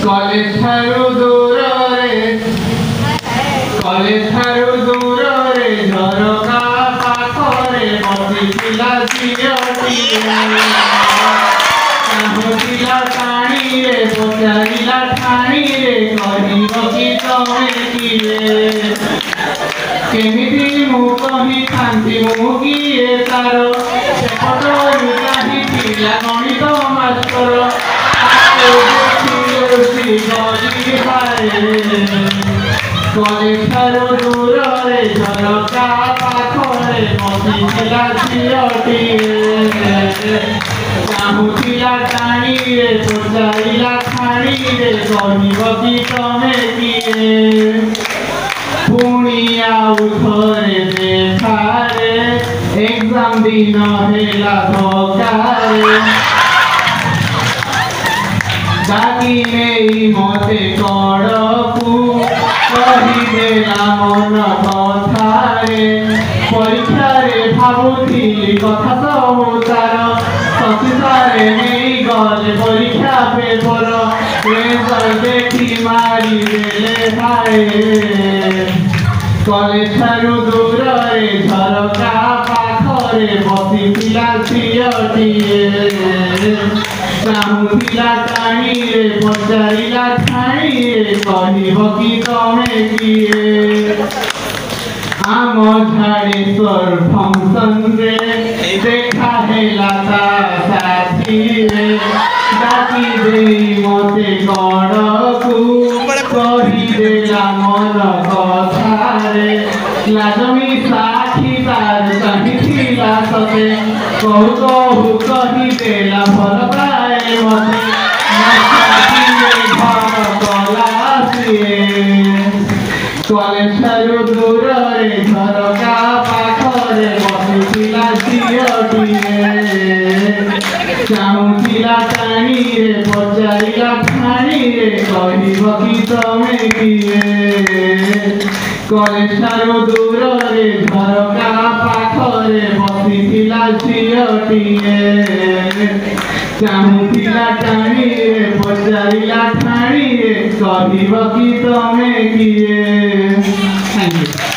College ठारू दूर रे झरका पाखरे बसिला चाहूला टाणी रे पचारिला ठाणी रे कहब कि तमे किए केमिति मु कही थांती मु किए तार सेपट लुकाही पिला गणित मास्टर कॉलेज ठारू दूर रे झरका पाखरे बसिला चाहूला टाणी रे पचारिला ठाणी रे कहब कि तमे किए पुणी आउ थरे देखारे एग्जाम दिन हेला धकारे डाकी नहीं मते कड़कू कहीदेला मन कथारे परीक्षा रे भावुथिली कथा सब तार शशुसारे नहीं गले परीक्षा पेपर रेजल्ट देखी मारी देले भाई कॉलेज ठारू दूर रे झरका पाखरे बसिला झीलटीए चाहूला टाणी रे पचारिला ठाणी रे कहब कि तमे किए आम झाड़ेश्वर फंक्शन रे देखा हेला ता साथी रे डाकी दे मते कड़कू कहीदेला मन कथारे लाजमी साखी तार चाहिला सते कहू कहू कहीदेला भल पाए मते कॉलेज ठारू दूर रे झरका पाखरे बसिला चाहूला टाणी रे पचारिला ठाणी रे कहब कि तमे किए कॉलेज ठारू दूर रे झरका पाखरे बसिला चाहूला टाणी रे पचारिला ठाणी रे कहब कि तमे किए। Thank you.